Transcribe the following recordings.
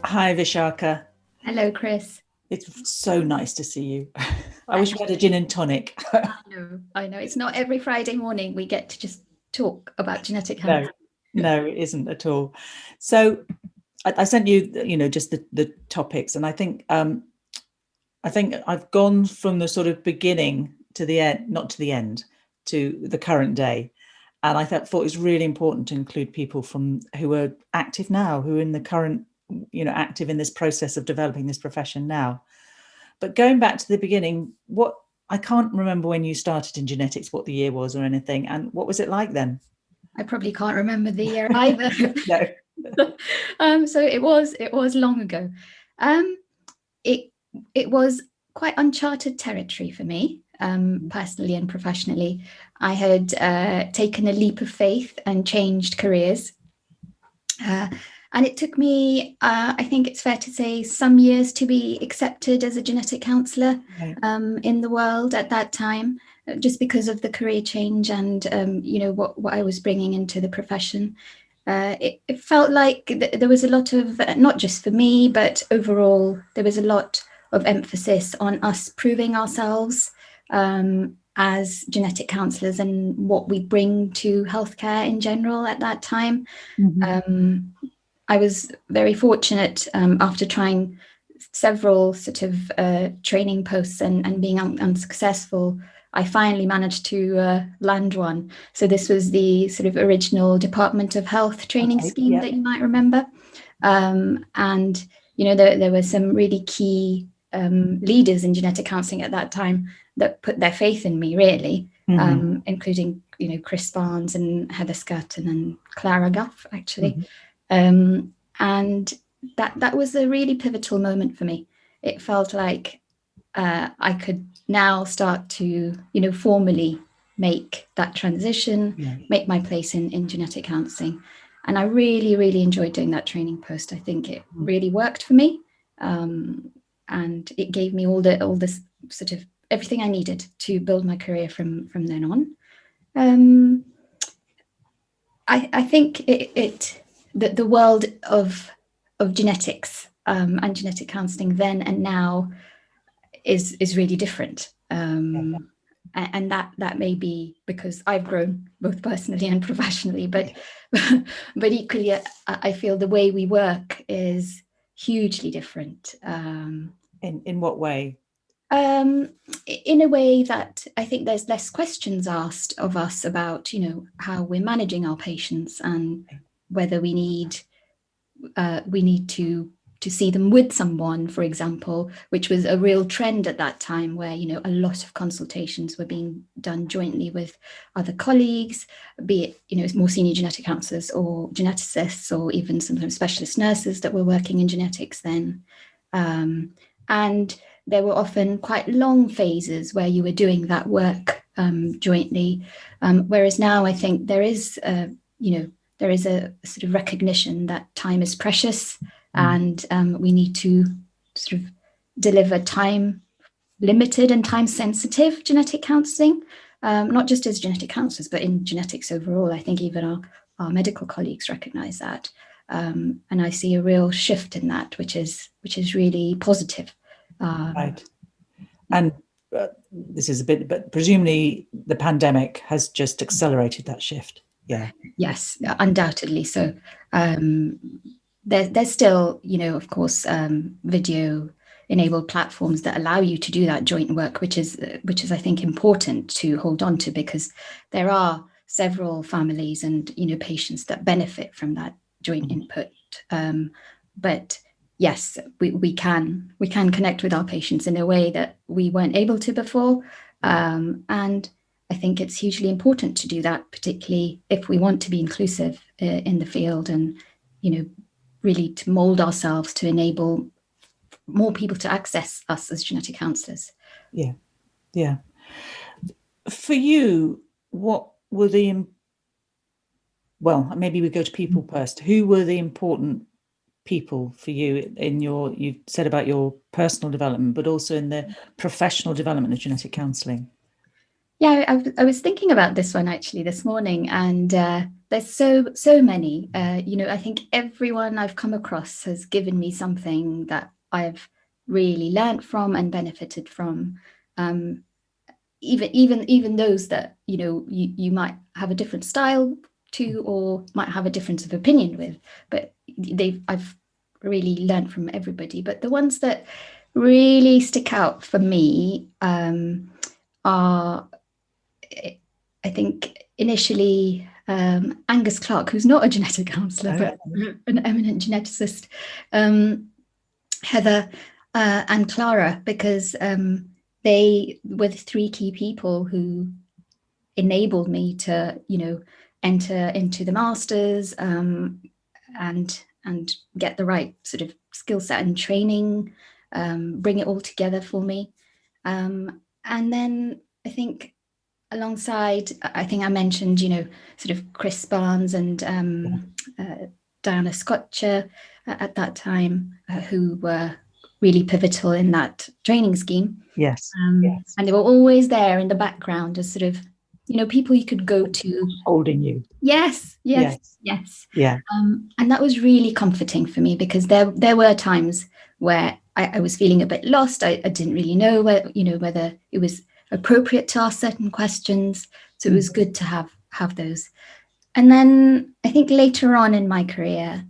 Hi, Vishakha. Hello, Chris. It's so nice to see you. I wish And we had a gin and tonic. I know it's not every Friday morning we get to just talk about genetic health. No, no, it isn't at all. So I sent you, just the topics, and I think I've gone from the sort of beginning to the end, not to the end, to the current day. And I thought it was really important to include people from who are active now, who are in the current, active in this process of developing this profession now. But going back to the beginning, what I can't remember when you started in genetics, what the year was or anything, and what was it like then? I probably can't remember the year either. No. So it was long ago. Um, it it was quite uncharted territory for me, personally and professionally. I had taken a leap of faith and changed careers. Uh, and it took me, I think it's fair to say, some years to be accepted as a genetic counsellor Right. in the world at that time, just because of the career change and what I was bringing into the profession. It felt like there was a lot of, not just for me, but overall, there was a lot of emphasis on us proving ourselves as genetic counsellors and what we bring to healthcare in general at that time. Mhm. I was very fortunate after trying several sort of training posts and being unsuccessful. I finally managed to land one. So this was the sort of original Department of Health training Okay. scheme Yeah. that you might remember. And, there were some really key leaders in genetic counselling at that time that put their faith in me, really, including, Chris Barnes and Heather Scutton and Clara Guff, actually. Mhm. And that was a really pivotal moment for me. It felt like I could now start to, formally make that transition, Yeah. make my place in genetic counselling. And I really, really enjoyed doing that training post. I think it really worked for me. And it gave me all this sort of everything I needed to build my career from then on. I think the world of genetics and genetic counselling then and now is really different. Yeah. And that may be because I've grown both personally and professionally, but but equally, I feel the way we work is hugely different. In what way? In a way that I think there's less questions asked of us about, how we're managing our patients and whether we need to see them with someone, for example, which was a real trend at that time where, a lot of consultations were being done jointly with other colleagues, be it, more senior genetic counselors or geneticists or even sometimes specialist nurses that were working in genetics then. And there were often quite long phases where you were doing that work jointly. Whereas now I think there is, there is a sort of recognition that time is precious and we need to sort of deliver time limited and time sensitive genetic counselling, not just as genetic counsellors, but in genetics overall. I think even our medical colleagues recognise that. And I see a real shift in that, which is really positive. Right. And this is a bit, but presumably the pandemic has just accelerated that shift. Yeah. Yes, undoubtedly. So there's still, of course, video enabled platforms that allow you to do that joint work, which is I think important to hold on to, because there are several families and patients that benefit from that joint input. But yes, we can connect with our patients in a way that we weren't able to before, and I think it's hugely important to do that, particularly if we want to be inclusive in the field and really to mold ourselves to enable more people to access us as genetic counsellors. Yeah. Yeah. For you, what were maybe we go to people first. Who were the important people for you in you said about your personal development, but also in the professional development of genetic counselling? Yeah, I was thinking about this one actually this morning, and there there's so many. I think everyone I've come across has given me something that I've really learned from and benefited from. Even those that you might have a different style to, or might have a difference of opinion with, but I've really learned from everybody. But the ones that really stick out for me are, I think, initially Angus Clark, who's not a genetic counsellor, but an eminent geneticist, Heather and Clara, because they were the three key people who enabled me to, enter into the masters and get the right sort of skill set and training, bring it all together for me. And then I think alongside, I think I mentioned, sort of Chris Barnes and Diana Scotcher at that time, who were really pivotal in that training scheme. Yes. And they were always there in the background as sort of, people you could go to. Holding you. Yes. Yeah. And that was really comforting for me, because there were times where I was feeling a bit lost. I didn't really know whether it was appropriate to ask certain questions. So it was good to have those. And then I think later on in my career,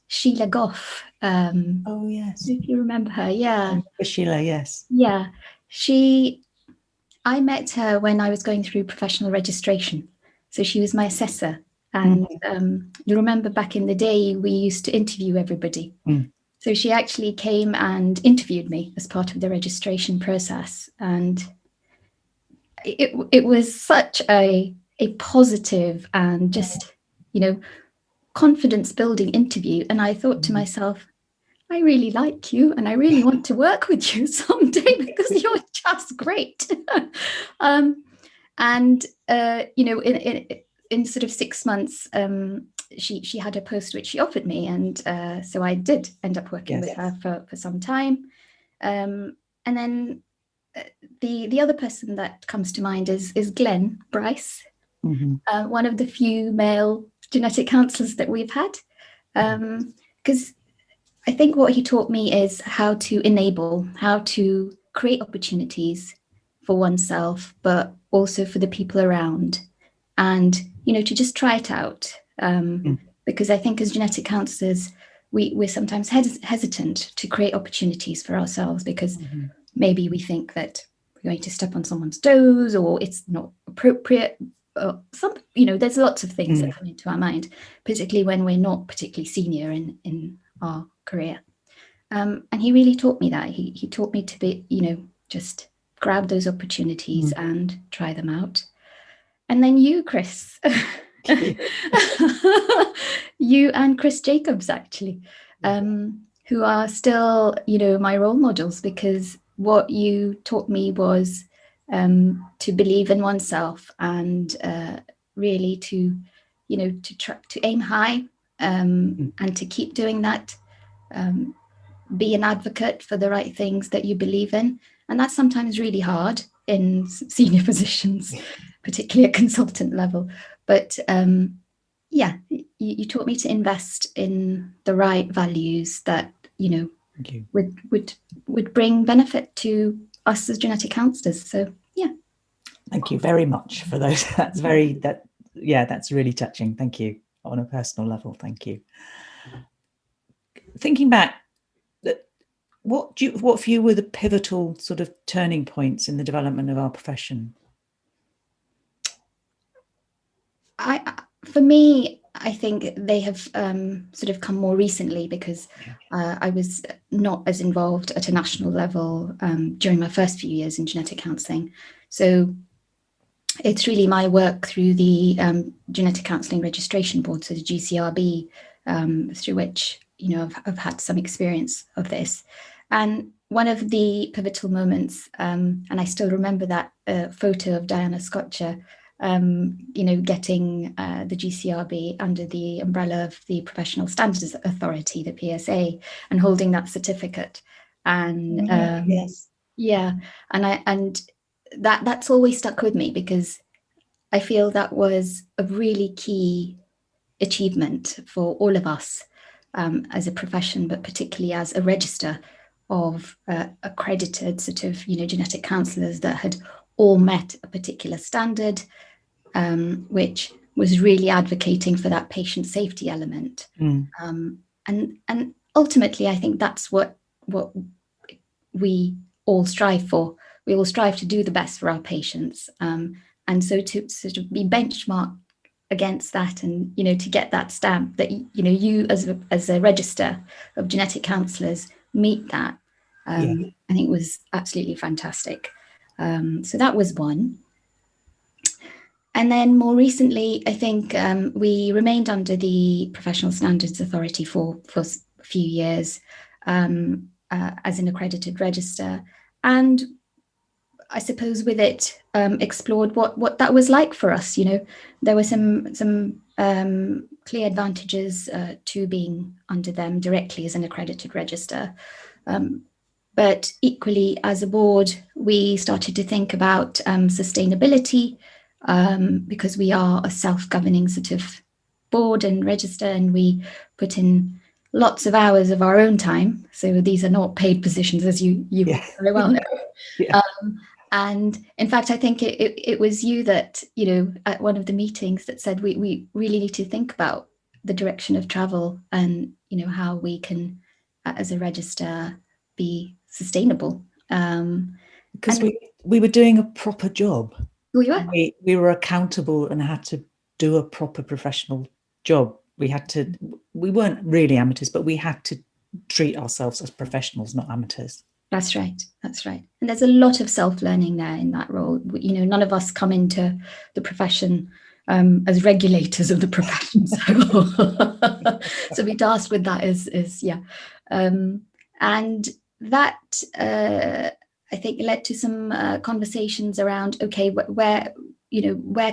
Sheila Goff. Oh yes. If you remember her, yeah. Sheila, yes. Yeah. I met her when I was going through professional registration. So she was my assessor. And you remember back in the day, we used to interview everybody. So she actually came and interviewed me as part of the registration process. And it was such a positive and just, confidence building interview. And I thought to myself, I really like you and I really want to work with you someday, because you're just great. In sort of 6 months, she had a post which she offered me, and so I did end up working with her for some time. And then the other person that comes to mind is Glenn Bryce, one of the few male genetic counsellors that we've had, because I think what he taught me is how to enable, how to create opportunities for oneself, but also for the people around, and to just try it out. Because I think as genetic counsellors, we're sometimes hesitant to create opportunities for ourselves, because maybe we think that we're going to step on someone's toes, or it's not appropriate. There's lots of things that come into our mind, particularly when we're not particularly senior in our career. And he really taught me that. He taught me to be, just grab those opportunities and try them out. And then you, Chris, you and Chris Jacobs, actually, who are still, my role models, because what you taught me was to believe in oneself and really to aim high and to keep doing that. Be an advocate for the right things that you believe in. And that's sometimes really hard in senior positions, particularly at consultant level. But you taught me to invest in the right values that, would bring benefit to us as genetic counsellors. So, yeah. Thank you very much for those. That's really touching. Thank you on a personal level. Thank you. Thinking back, what for you were the pivotal sort of turning points in the development of our profession? For me, I think they have sort of come more recently, because I was not as involved at a national level during my first few years in genetic counselling. So it's really my work through the Genetic Counselling Registration Board, so the GCRB, through which I've had some experience of this. And one of the pivotal moments, and I still remember that photo of Diana Scotcher, getting the GCRB under the umbrella of the Professional Standards Authority, the PSA, and holding that certificate. And yes, and that's always stuck with me, because I feel that was a really key achievement for all of us as a profession, but particularly as a register of accredited sort of, genetic counsellors that had all met a particular standard, which was really advocating for that patient safety element. And ultimately, I think that's what we all strive for. We all strive to do the best for our patients. And so to sort of be benchmarked against that, and to get that stamp that you as a register of genetic counsellors meet that, I think was absolutely fantastic. So that was one. And then more recently, I think we remained under the Professional Standards Authority for a few years as an accredited register, and I suppose with it explored what that was like for us. There were some clear advantages to being under them directly as an accredited register. But equally, as a board, we started to think about sustainability because we are a self-governing sort of board and register, and we put in lots of hours of our own time. So these are not paid positions, as you very well know. And in fact, I think it was you that, at one of the meetings that said we really need to think about the direction of travel and, how we can, as a register, be sustainable. Because we were doing a proper job. We were. We were accountable and had to do a proper professional job. We weren't really amateurs, but we had to treat ourselves as professionals, not amateurs. That's right. And there's a lot of self-learning there in that role. None of us come into the profession as regulators of the profession. So be tasked with that is. And that I think led to some conversations around, okay, where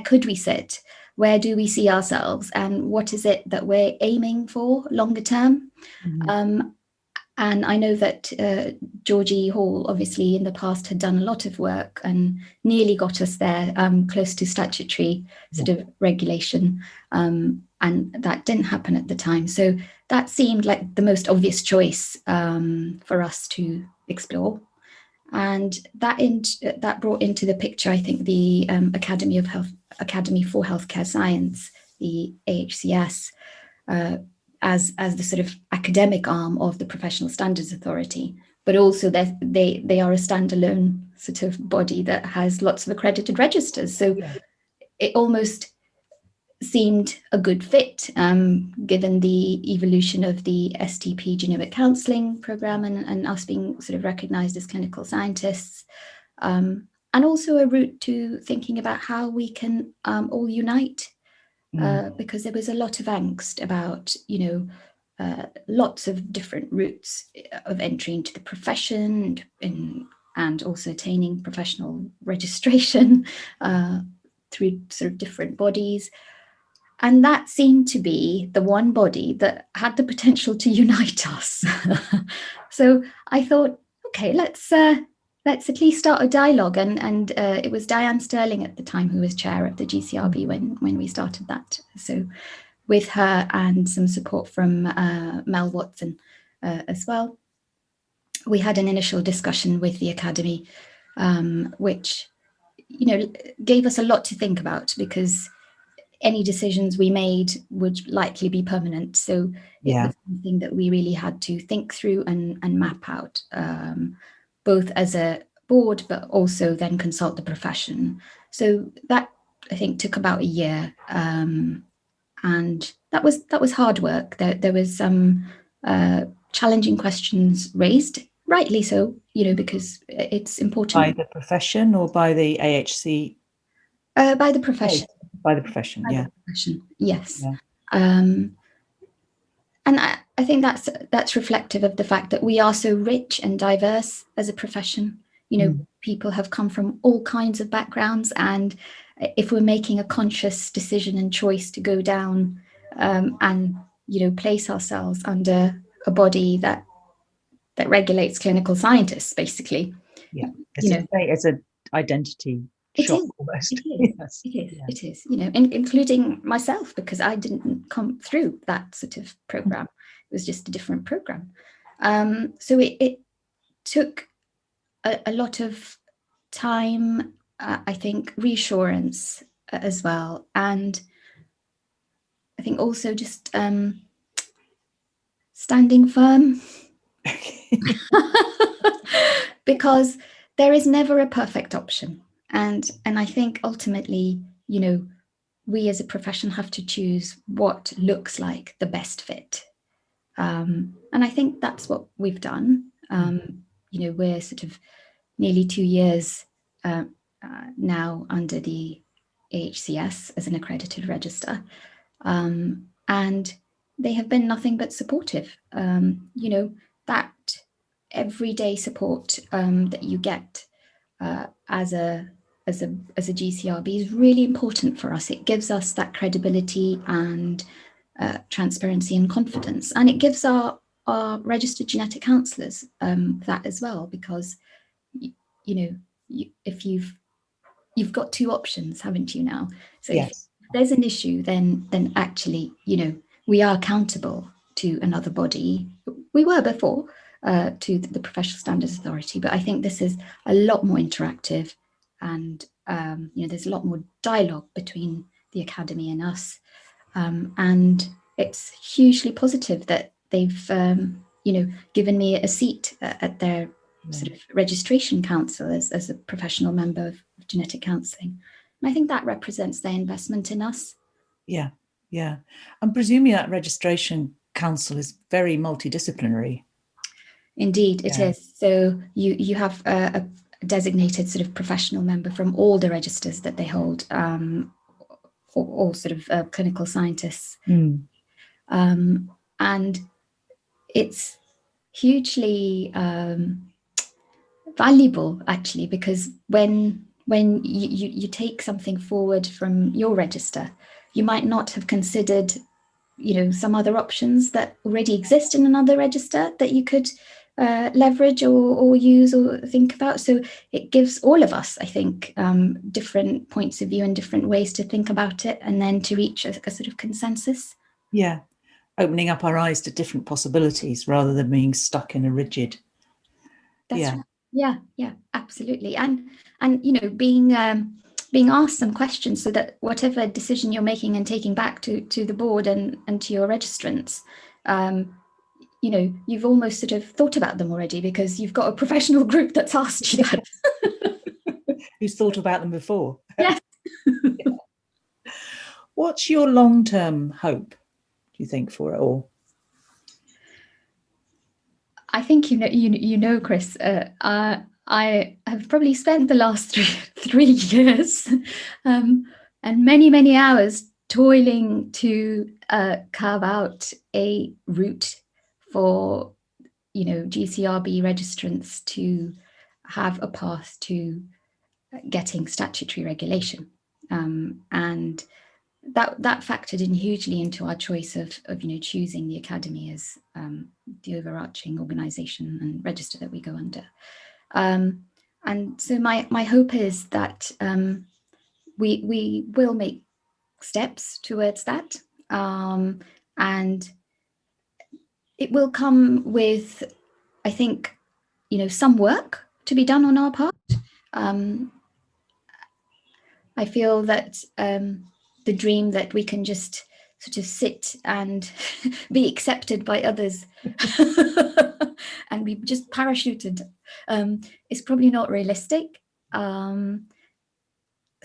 could we sit? Where do we see ourselves? And what is it that we're aiming for longer term? And I know that Georgie Hall, obviously, in the past had done a lot of work and nearly got us there, close to statutory sort of regulation. And that didn't happen at the time. So that seemed like the most obvious choice for us to explore. And that brought into the picture, I think, the Academy for Healthcare Science, the AHCS, as the sort of academic arm of the Professional Standards Authority, but also they are a standalone sort of body that has lots of accredited registers. So it almost seemed a good fit, given the evolution of the STP genomic counselling program and us being sort of recognised as clinical scientists, and also a route to thinking about how we can all unite. Because there was a lot of angst about, lots of different routes of entry into the profession and also attaining professional registration through sort of different bodies. And that seemed to be the one body that had the potential to unite us. So I thought, okay, let's at least start a dialogue. And it was Diane Sterling at the time who was chair of the GCRB when we started that. So with her and some support from Mel Watson as well, we had an initial discussion with the Academy, which, gave us a lot to think about, because any decisions we made would likely be permanent. So it was something that we really had to think through and map out, both as a board, but also then consult the profession. So that, I think, took about a year. And that was hard work. There was some challenging questions raised, rightly so, because it's important. By the profession or by the AHC? By the profession. By the profession, by the profession, yes. Yeah. And I think that's reflective of the fact that we are so rich and diverse as a profession. People have come from all kinds of backgrounds, and if we're making a conscious decision and choice to go down and place ourselves under a body that regulates clinical scientists, basically. It's an identity shock almost. It is. Yes. It is. Yeah. It is. You know, including myself, because I didn't come through that sort of program. It was just a different program. So it took a lot of time, I think, reassurance as well, and I think also just standing firm. Because there is never a perfect option, and I think ultimately, you know, we as a profession have to choose what looks like the best fit, and I think that's what we've done. You know, we're sort of nearly 2 years now under the AHCS as an accredited register, and they have been nothing but supportive. You know, that everyday support that you get as a GCRB is really important for us. It gives us that credibility and transparency and confidence, and it gives our registered genetic counsellors that as well, because you know, if you've got two options, haven't you now? So yes. if there's an issue, then actually, you know, we are accountable to another body. We were before to the Professional Standards Authority, but I think this is a lot more interactive, and you know, there's a lot more dialogue between the academy and us, and it's hugely positive that they've you know, given me a seat at their sort of registration council as a professional member of genetic counselling. And I think that represents their investment in us. Yeah, yeah. I'm presuming that registration council is very multidisciplinary. Indeed, it is. So you have a designated sort of professional member from all the registers that they hold, all sort of clinical scientists. And it's hugely valuable, actually, because when you take something forward from your register, you might not have considered, you know, some other options that already exist in another register that you could leverage or use or think about. So it gives all of us, I think, different points of view and different ways to think about it, and then to reach a sort of consensus. Yeah, opening up our eyes to different possibilities rather than being stuck in a rigid. That's right. Yeah, absolutely. And you know, being asked some questions, so that whatever decision you're making and taking back to the board and to your registrants, you know, you've almost sort of thought about them already, because you've got a professional group that's asked you that. Who's thought about them before? Yes. What's your long-term hope, do you think, for it all? I think you know, Chris. I have probably spent the last three years and many hours toiling to carve out a route for, you know, GCRB registrants to have a path to getting statutory regulation, and that factored in hugely into our choice of you know, choosing the academy as the overarching organisation and register that we go under. And so my hope is that we will make steps towards that, and it will come with, I think, you know, some work to be done on our part. I feel that the dream that we can just sort of sit and be accepted by others and be just parachuted is probably not realistic.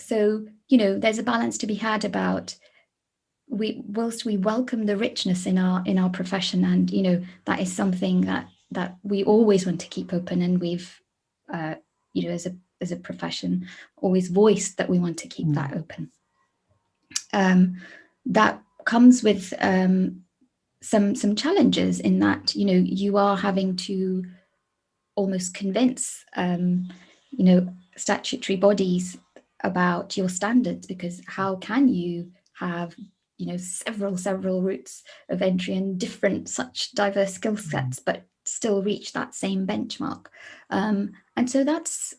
So, you know, there's a balance to be had about, whilst we welcome the richness in our profession, and you know, that is something that we always want to keep open, and we've you know, as a profession, always voiced that we want to keep that open. That comes with some challenges, in that, you know, you are having to almost convince you know, statutory bodies about your standards, because how can you have, you know, several routes of entry and different such diverse skill sets, but still reach that same benchmark? And so that's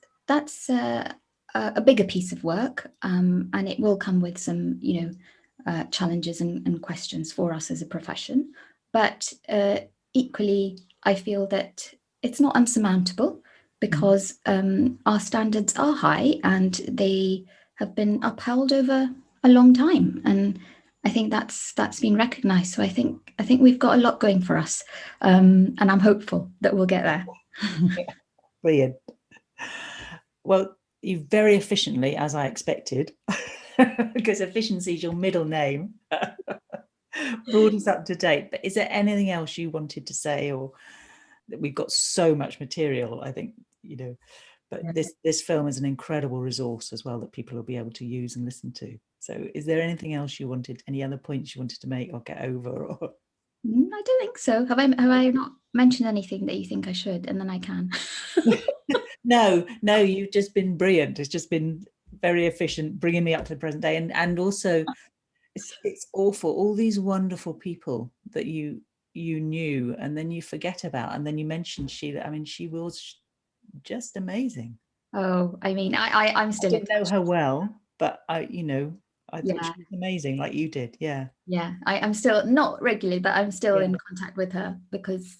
a bigger piece of work, and it will come with some, challenges and questions for us as a profession. But equally, I feel that it's not unsurmountable, because our standards are high and they have been upheld over a long time. And I think that's been recognised. So I think we've got a lot going for us, and I'm hopeful that we'll get there. Yeah, brilliant. Well, you very efficiently, as I expected, because efficiency is your middle name, brought us up to date. But is there anything else you wanted to say, or that we've got so much material, I think, but this film is an incredible resource as well that people will be able to use and listen to. So is there anything else you wanted, any other points you wanted to make or get over? Or I don't think so. Have I not mentioned anything that you think I should, and then I can? No, you've just been brilliant. It's just been very efficient, bringing me up to the present day, and also it's awful, all these wonderful people that you knew and then you forget about, and then you mentioned Sheila. I mean, she was just amazing. Oh, I mean, I'm still. I didn't know her well, but I thought she was amazing, like you did. Yeah. I'm still, not regularly, but I'm still in contact with her, because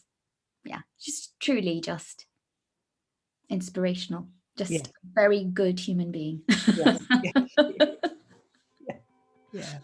she's truly just inspirational, just a very good human being. Yes. Yeah.